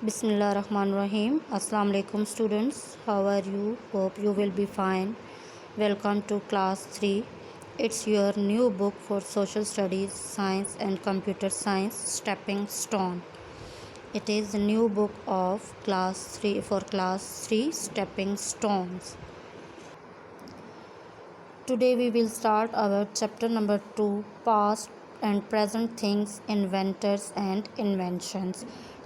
Bismillah Rahman Rahim. Assalamu alaikum students. How are you? Hope you will be fine. Welcome to class 3. It's your new book for social studies, science and computer science, Stepping Stone. It is the new book of class 3, Stepping Stones. Today we will start our chapter number 2, Past and Present Things, Inventors and Inventions.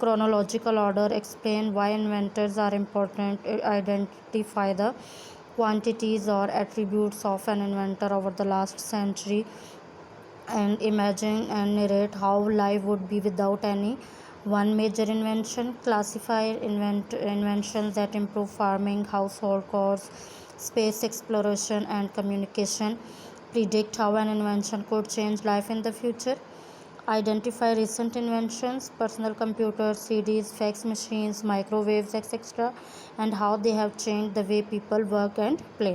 chronological order, explain why inventors are important, identify the quantities or attributes of an inventor over the last century, and imagine and narrate how life would be without any one major invention. Classify inventions that improve farming, household chores, space exploration and communication. Predict how an invention could change life in the future. Identify recent inventions, personal computers, CDs, fax machines, microwaves, etc., and how they have changed the way people work and play.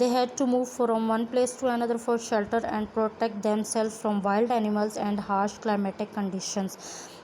They had to move from one place to another for shelter and protect themselves from wild animals and harsh climatic conditions.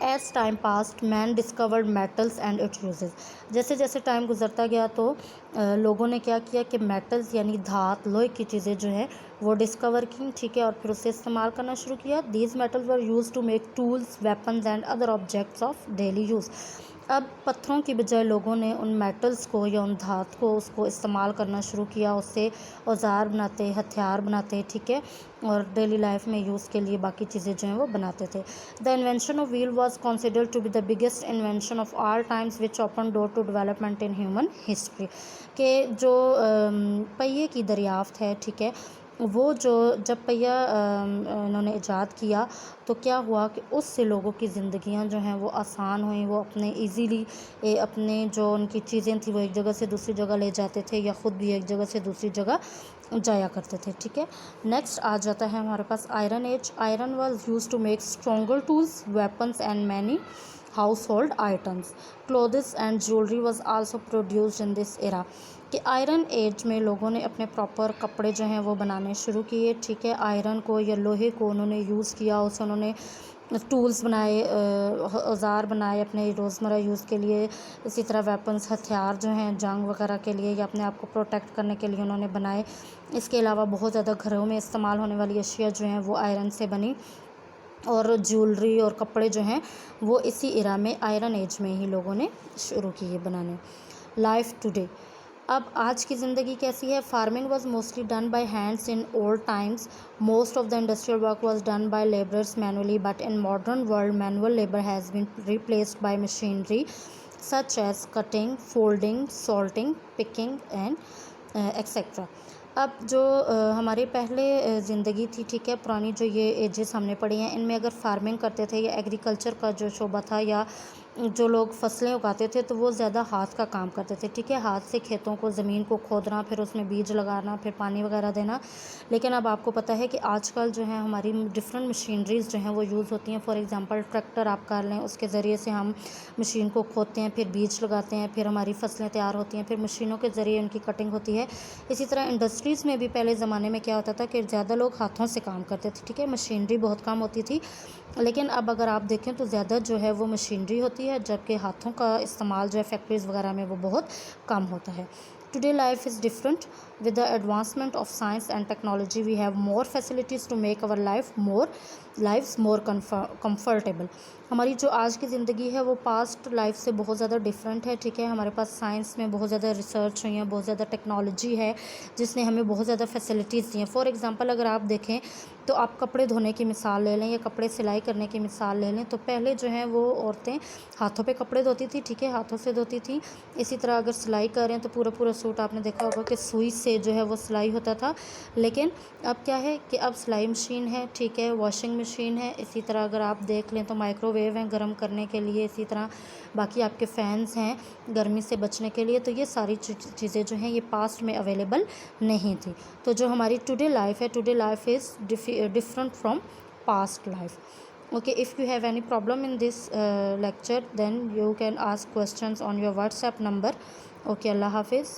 As time passed man discovered metals and it uses. جیسے جیسے time گزرتا گیا تو لوگوں نے کیا کیا کہ میٹلز یعنی دھات لوہے کی چیزیں جو ہیں وہ ڈسکور کیں, ٹھیک ہے, اور پھر اسے استعمال کرنا شروع کیا. These metals were use to make tools, weapons and other objects of daily use. اب پتھروں کی بجائے لوگوں نے ان میٹلز کو یا ان دھات کو اس کو استعمال کرنا شروع کیا, اس سے اوزار بناتے, ہتھیار بناتے, ٹھیک ہے, اور ڈیلی لائف میں یوز کے لیے باقی چیزیں جو ہیں وہ بناتے تھے. The invention of wheel was considered to be the biggest invention of all times which open door to development in human history. کہ جو پہیے کی دریافت ہے, ٹھیک ہے, وہ جو جب پہیہ انہوں نے ایجاد کیا تو کیا ہوا کہ اس سے لوگوں کی زندگیاں جو ہیں وہ آسان ہوئیں. وہ اپنے ایزیلی اپنے جو ان کی چیزیں تھیں وہ ایک جگہ سے دوسری جگہ لے جاتے تھے, یا خود بھی ایک جگہ سے دوسری جگہ جایا کرتے تھے, ٹھیک ہے. نیکسٹ آ جاتا ہے ہمارے پاس iron age. Iron was use to make stronger tools, weapons and many household items. Clothes and jewellery was also produced in this era. کہ آئرن ایج میں لوگوں نے اپنے پراپر کپڑے جو ہیں وہ بنانے شروع کیے, ٹھیک ہے. آئرن کو یا لوہے کو انہوں نے یوز کیا, اسے انہوں نے ٹولز بنائے, اوزار بنائے اپنے روزمرہ یوز کے لیے. اسی طرح ویپنس, ہتھیار جو ہیں جنگ وغیرہ کے لیے یا اپنے آپ کو پروٹیکٹ کرنے کے لیے انہوں نے بنائے. اس کے علاوہ بہت زیادہ گھروں میں استعمال ہونے والی اشیاء جو ہیں وہ آئرن سے بنی, اور جیولری اور کپڑے جو ہیں وہ اسی ایرا میں آئرن ایج میں ہی لوگوں نے شروع کیے بنانے. Life today. اب آج کی زندگی کیسی ہے؟ Farming was mostly done by hands in old times. Most of the industrial work was done by labourers manually, but in modern world manual labour has been replaced by machinery such as cutting, folding, salting, packing and etcetera. اب جو ہمارے پہلے زندگی تھی, ٹھیک ہے, پرانی جو یہ ایجز ہم نے پڑھی ہیں, ان میں اگر فارمنگ کرتے تھے یا ایگریکلچر کا جو شعبہ تھا یا جو لوگ فصلیں اگاتے تھے تو وہ زیادہ ہاتھ کا کام کرتے تھے, ٹھیک ہے. ہاتھ سے کھیتوں کو, زمین کو کھودنا, پھر اس میں بیج لگانا, پھر پانی وغیرہ دینا. لیکن اب آپ کو پتہ ہے کہ آج کل جو ہے ہماری ڈفرینٹ مشینریز جو ہیں وہ یوز ہوتی ہیں. فار ایگزامپل ٹریکٹر آپ کر لیں, اس کے ذریعے سے ہم مشین کو کھودتے ہیں, پھر بیج لگاتے ہیں, پھر ہماری فصلیں تیار ہوتی ہیں, پھر مشینوں کے ذریعے ان کی کٹنگ ہوتی ہے. اسی طرح انڈسٹریز میں بھی پہلے زمانے میں کیا ہوتا تھا کہ زیادہ لوگ ہاتھوں سے کام کرتے تھے, ٹھیک ہے, مشینری بہت کم ہوتی تھی. لیکن اب اگر آپ دیکھیں تو زیادہ جو ہے وہ مشینری ہوتی ہے, جبکہ ہاتھوں کا استعمال جو ہے فیکٹریز وغیرہ میں وہ بہت کم ہوتا ہے. Today life is different with the advancement of science and technology. We have more facilities to make our lives more comfortable. ہماری جو آج کی زندگی ہے وہ پاسٹ لائف سے بہت زیادہ ڈفرینٹ ہے, ٹھیک ہے. ہمارے پاس سائنس میں بہت زیادہ ریسرچ ہوئی ہیں, بہت زیادہ ٹیکنالوجی ہے جس نے ہمیں بہت زیادہ فیسلٹیز دی ہیں. فار ایگزامپل اگر آپ دیکھیں تو آپ کپڑے دھونے کی مثال لے لیں یا کپڑے سلائی کرنے کی مثال لے لیں, تو پہلے جو ہیں وہ عورتیں ہاتھوں پہ کپڑے دھوتی تھی, ٹھیک ہے, ہاتھوں سے دھوتی تھیں. اسی طرح اگر سلائی کر رہے ہیں تو پورا پورا سوٹ آپ نے دیکھا ہوگا کہ سوئی سے جو ہے وہ سلائی ہوتا تھا. لیکن اب کیا ہے کہ اب سلائی مشین ہے, ٹھیک ہے, واشنگ مشین ہے. اسی طرح اگر آپ دیکھ لیں تو مائکرو ویو ہیں گرم کرنے کے لیے. اسی طرح باقی آپ کے فینس ہیں گرمی سے بچنے کے لیے. تو یہ ساری چیزیں جو ہیں یہ پاسٹ میں اویلیبل نہیں تھی. تو جو ہماری ٹوڈے لائف ہے, today life is different from past life. Okay, if you have any problem in this lecture, then you can ask questions on your WhatsApp number. Okay, Allah Hafiz.